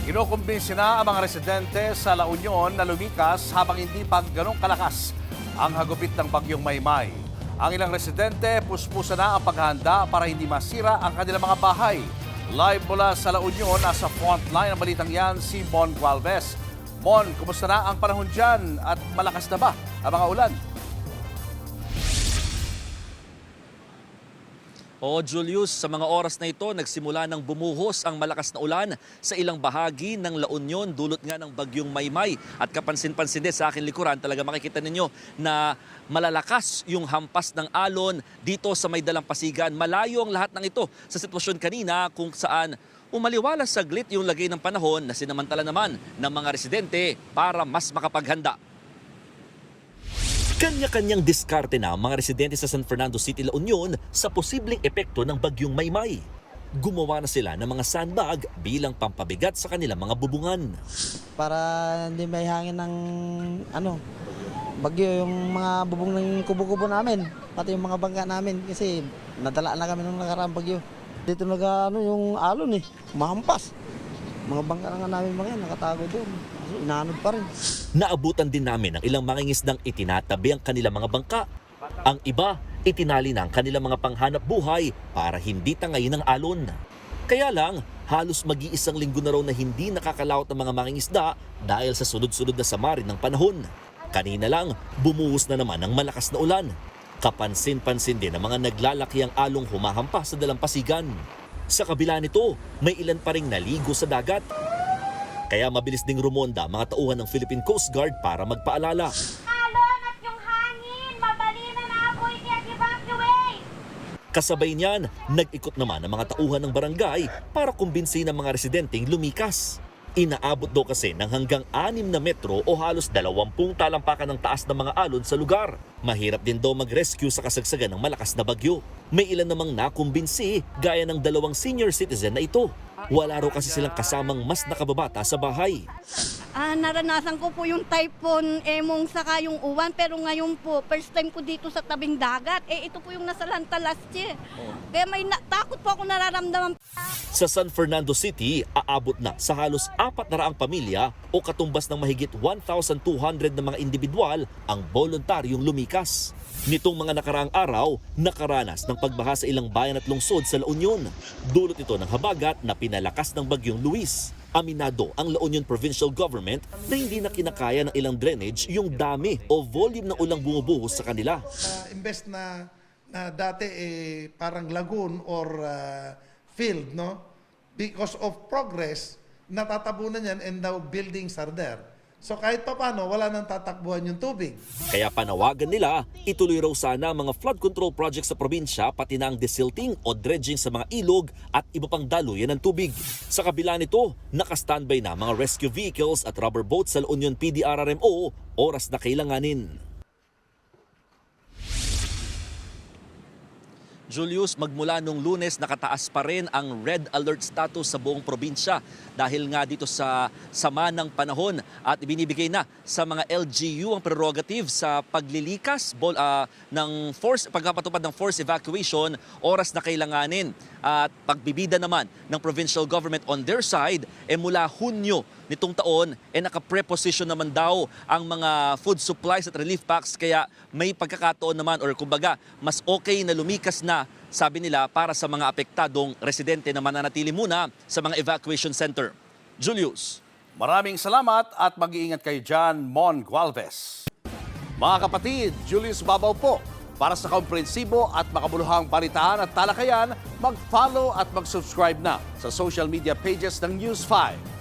Kinukumbinsi na ang mga residente sa La Union na lumikas habang hindi pa ganong kalakas ang hagupit ng bagyong Maymay. Ang ilang residente puspusa na ang paghahanda para hindi masira ang kanilang mga bahay. Live mula sa La Union, nasa frontline ang balitang yan si Mon Gualvez. Mon, kumusta na ang panahon dyan at malakas na ba ang mga ulan? O Julius, sa mga oras na ito, nagsimula ng bumuhos ang malakas na ulan sa ilang bahagi ng La Union, dulot nga ng bagyong Maymay. At kapansin-pansin din sa akin likuran, talaga makikita ninyo na malalakas yung hampas ng alon dito sa may dalampasigan. Malayo ang lahat ng ito sa sitwasyon kanina kung saan umaliwalas saglit yung lagay ng panahon na sinamantala naman ng mga residente para mas makapaghanda. Kanya-kanyang diskarte na ang mga residente sa San Fernando City, La Union sa posibleng epekto ng bagyong Maymay. Gumawa na sila ng mga sandbag bilang pampabigat sa kanilang mga bubungan. Para hindi may hangin ng bagyo yung mga bubong ng kubo-kubo namin, pati yung mga bangka namin kasi nadala na kami nung nakaraang bagyo. Dito yung alon mahampas. Mga bangka na nga namin mga yan, nakatago doon. Kasi inaanod pa rin. Naabutan din namin ang ilang mangingisdang itinatabi ang kanilang mga bangka. Ang iba, itinali na ang kanilang mga panghanap buhay para hindi tangayin ng alon. Kaya lang, halos mag-iisang linggo na raw na hindi nakakalawat ng mga mangingisda dahil sa sunod-sunod na sama rin ng panahon. Kanina lang, bumuhos na naman ang malakas na ulan. Kapansin-pansin din ang mga naglalaki ang along humahampas sa dalampasigan. Sa kabila nito, may ilan pa ring naligo sa dagat. Kaya mabilis ding rumonda mga tauhan ng Philippine Coast Guard para magpaalala. Alon at yung hangin! Mabali na ako i-evacuate! Kasabay niyan, nag-ikot naman ang mga tauhan ng barangay para kumbinsin ang mga residenteng lumikas. Inaabot daw kasi ng hanggang 6 na metro o halos 20 talampakan ng taas ng mga alon sa lugar. Mahirap din daw mag-rescue sa kasagsagan ng malakas na bagyo. May ilan namang nakumbinsi gaya ng 2 senior citizen na ito. Wala raw kasi silang kasamang mas nakababata sa bahay. Naranasan ko po yung typhoon Emong saka yung Uwan, pero ngayon po, first time ko dito sa tabing dagat. Ito po yung nasa Lanta last year. Kaya takot po ako nararamdaman. Sa San Fernando City, aabot na sa halos 400 pamilya o katumbas ng mahigit 1,200 na mga individual ang voluntaryong lumikas. Nitong mga nakaraang araw, nakaranas ng pagbaha sa ilang bayan at lungsod sa La Union. Dulot ito ng habagat na pinalakas ng bagyong Luis. Aminado ang La Union Provincial Government na hindi na kinakaya ng ilang drainage yung dami o volume ng ulang bumubuhos sa kanila. Imbes na dati parang lagoon or field, no? Because of progress, natatabunan yan and now buildings are there. So kahit pa paano, wala nang tatakbuhan yung tubig. Kaya panawagan nila, ituloy raw sana ang mga flood control projects sa probinsya pati na ang desilting o dredging sa mga ilog at iba pang daluyan ng tubig. Sa kabila nito, naka-standby na mga rescue vehicles at rubber boats sa La Union PDRRMO oras na kailanganin. Julius, magmula nung Lunes nakataas pa rin ang red alert status sa buong probinsya dahil nga dito sa sama ng panahon at ibinibigay na sa mga LGU ang prerogative sa paglilikas ng pagpapatupad ng force evacuation oras na kailanganin. At pagbibida naman ng provincial government on their side, mula Hunyo nitong taon, naka-preposition naman daw ang mga food supplies at relief packs, kaya may pagkakataon naman or kumbaga mas okay na lumikas na, sabi nila, para sa mga apektadong residente na mananatili muna sa mga evacuation center. Julius. Maraming salamat at mag-iingat kayo dyan, Mon Gualvez. Mga kapatid, Julius Babaw po. Para sa komprehensibo at makabuluhang balitaan at talakayan, mag-follow at mag-subscribe na sa social media pages ng News 5.